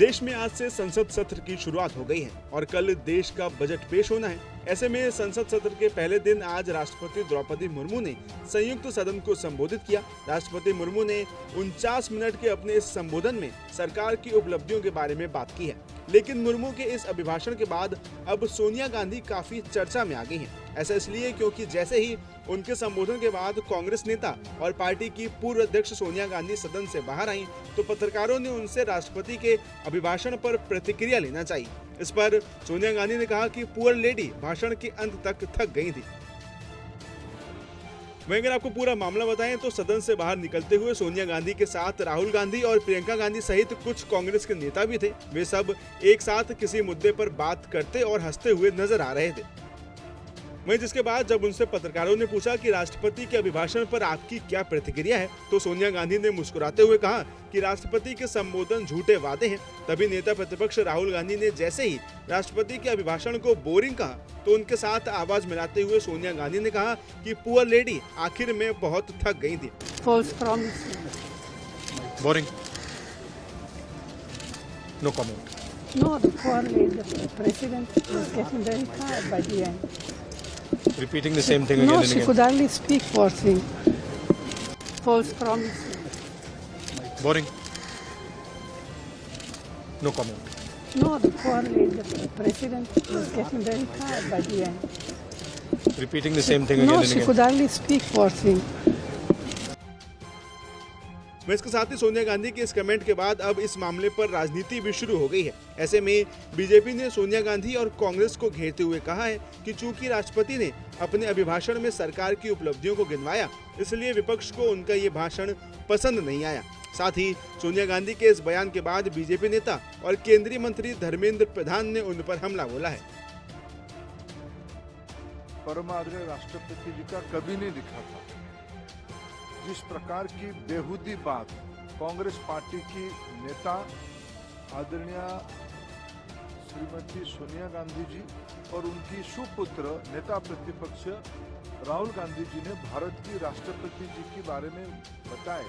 देश में आज से संसद सत्र की शुरुआत हो गई है और कल देश का बजट पेश होना है। ऐसे में संसद सत्र के पहले दिन आज राष्ट्रपति द्रौपदी मुर्मू ने संयुक्त सदन को संबोधित किया। राष्ट्रपति मुर्मू ने 49 मिनट के अपने इस संबोधन में सरकार की उपलब्धियों के बारे में बात की है। लेकिन मुर्मू के इस अभिभाषण के बाद अब सोनिया गांधी काफी चर्चा में आ गई हैं। ऐसा इसलिए क्योंकि जैसे ही उनके संबोधन के बाद कांग्रेस नेता और पार्टी की पूर्व अध्यक्ष सोनिया गांधी सदन से बाहर आईं, तो पत्रकारों ने उनसे राष्ट्रपति के अभिभाषण पर प्रतिक्रिया लेना चाहिए। इस पर सोनिया गांधी ने कहा कि पुअर लेडी भाषण के अंत तक थक गई थी। वहीं अगर आपको पूरा मामला बताएं तो सदन से बाहर निकलते हुए सोनिया गांधी के साथ राहुल गांधी और प्रियंका गांधी सहित कुछ कांग्रेस के नेता भी थे। वे सब एक साथ किसी मुद्दे पर बात करते और हंसते हुए नजर आ रहे थे। वहीं जिसके बाद जब उनसे पत्रकारों ने पूछा कि राष्ट्रपति के अभिभाषण पर आपकी क्या प्रतिक्रिया है, तो सोनिया गांधी ने मुस्कुराते हुए कहा कि राष्ट्रपति के संबोधन झूठे वादे हैं। तभी नेता प्रतिपक्ष राहुल गांधी ने जैसे ही राष्ट्रपति के अभिभाषण को बोरिंग कहा, तो उनके साथ आवाज मिलाते हुए सोनिया गांधी ने कहा कि पुअर लेडी आखिर में बहुत थक गई थी। Boring. No comment. No, the poor lady, the president was getting very tired by the end. Repeating the same thing again No, and she again. could hardly speak, poor thing. False promises. Boring. No comment. No, the poor lady, the president was getting very tired by the end. Repeating the same thing again No, and she again. could hardly speak, poor thing. मैं इसके साथ ही सोनिया गांधी के इस comment के बाद अब इस मामले पर राजनीति भी शुरू हो गई है। ऐसे में बीजेपी ने सोनिया गांधी और कांग्रेस को घेरते हुए कहा है कि चूंकि राष्ट्रपति ने अपने अभिभाषण में सरकार की उपलब्धियों को गिनवाया, इसलिए विपक्ष को उनका ये भाषण पसंद नहीं आया। साथ ही सोनिया गांधी के इस बयान के बाद बीजेपी नेता और केंद्रीय मंत्री धर्मेंद्र प्रधान ने उन पर हमला बोला है। परमादरणीय राष्ट्रपति जी का कभी नहीं दिखा था। जिस प्रकार की बेहुदी बात कांग्रेस पार्टी की नेता आदरणीय श्रीमती सोनिया गांधी जी और उनकी सुपुत्र नेता प्रतिपक्ष राहुल गांधी जी ने भारत की राष्ट्रपति जी के बारे में बताए,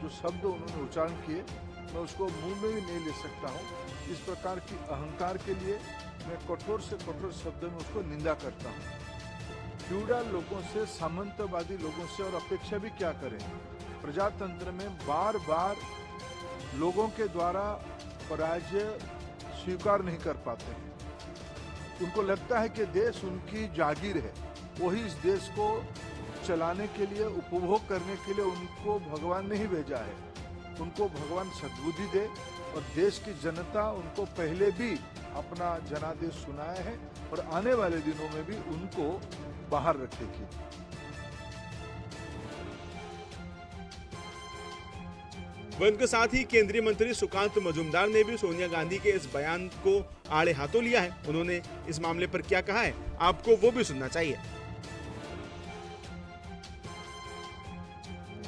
जो शब्द उन्होंने उच्चारण किए, मैं उसको मुंह में भी नहीं ले सकता हूं। इस प्रकार की अहंकार के लिए मैं कठोर से कठोर शब्द में उसको निंदा करता हूं। फ्यूडल लोगों से, सामंतवादी लोगों से और अपेक्षा भी क्या करें। प्रजातंत्र में बार बार लोगों के द्वारा पराजय स्वीकार नहीं कर पाते हैं। उनको लगता है कि देश उनकी जागीर है, वही इस देश को चलाने के लिए, उपभोग करने के लिए उनको भगवान ने ही भेजा है। उनको भगवान सद्बुद्धि दे और देश की जनता उनको पहले भी अपना जनादेश सुनाया है और आने वाले दिनों में भी उनको बाहर रखेगी। उनके साथ ही केंद्रीय मंत्री सुकांत मजूमदार ने भी सोनिया गांधी के इस बयान को आड़े हाथों लिया है। उन्होंने इस मामले पर क्या कहा है, आपको वो भी सुनना चाहिए।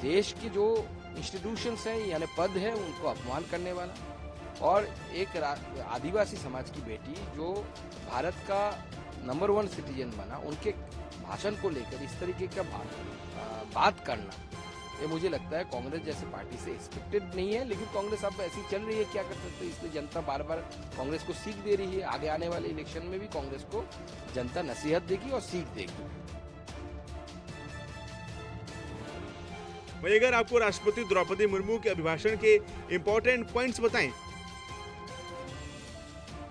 देश की जो इंस्टीट्यूशंस हैं यानी पद है, उनको अपमान करने वाला और एक आदिवासी समाज की बेटी जो भारत का नंबर 1 सिटीजन बना, उनके भाषण को लेकर इस तरीके का बात करना, ये मुझे लगता है कांग्रेस जैसे पार्टी से एक्सपेक्टेड नहीं है। लेकिन कांग्रेस अब ऐसी चल रही है, क्या कर सकते हैं। इसलिए जनता बार बार कांग्रेस को सीख दे रही है। आगे आने वाले इलेक्शन में भी कांग्रेस को जनता नसीहत देगी और सीख देगी। वहीं अगर आपको राष्ट्रपति द्रौपदी मुर्मू के अभिभाषण के इंपॉर्टेंट पॉइंट्स बताएं,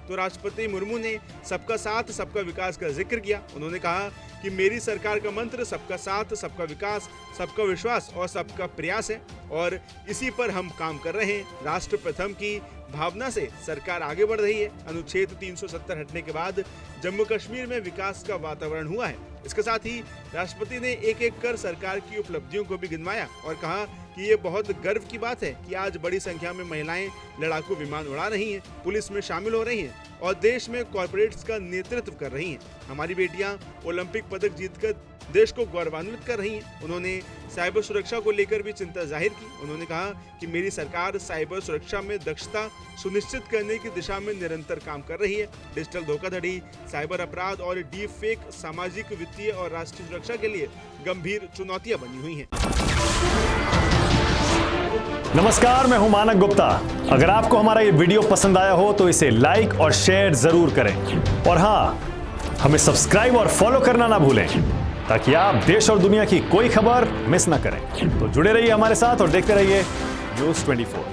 तो राष्ट्रपति मुर्मू ने सबका साथ सबका विकास का जिक्र किया। उन्होंने कहा कि मेरी सरकार का मंत्र सबका साथ सबका विकास, सबका विश्वास और सबका प्रयास है और इसी पर हम काम कर रहे हैं। राष्ट्र प्रथम की भावना से सरकार आगे बढ़ रही है। अनुच्छेद 370 हटने के बाद जम्मू कश्मीर में विकास का वातावरण हुआ है। इसके साथ ही राष्ट्रपति ने एक एक कर सरकार की उपलब्धियों को भी गिनवाया और कहा कि ये बहुत गर्व की बात है कि आज बड़ी संख्या में महिलाएं लड़ाकू विमान उड़ा रही हैं, पुलिस में शामिल हो रही हैं और देश में कॉर्पोरेट्स का नेतृत्व कर रही हैं। हमारी बेटियां ओलंपिक पदक जीतकर देश को गौरवान्वित कर रही हैं। उन्होंने साइबर सुरक्षा को लेकर भी चिंता जाहिर की। उन्होंने कहा कि मेरी सरकार साइबर सुरक्षा में दक्षता सुनिश्चित करने की दिशा में निरंतर काम कर रही है। डिजिटल धोखाधड़ी, साइबर अपराध और डीप फेक सामाजिक, वित्तीय और राष्ट्रीय सुरक्षा के लिए गंभीर चुनौतियां बनी हुई हैं। नमस्कार, मैं हूं मानक गुप्ता। अगर आपको हमारा ये वीडियो पसंद आया हो तो इसे लाइक और शेयर जरूर करें और हाँ, हमें सब्सक्राइब और फॉलो करना ना भूलें ताकि आप देश और दुनिया की कोई खबर मिस ना करें। तो जुड़े रहिए हमारे साथ और देखते रहिए न्यूज़ 24।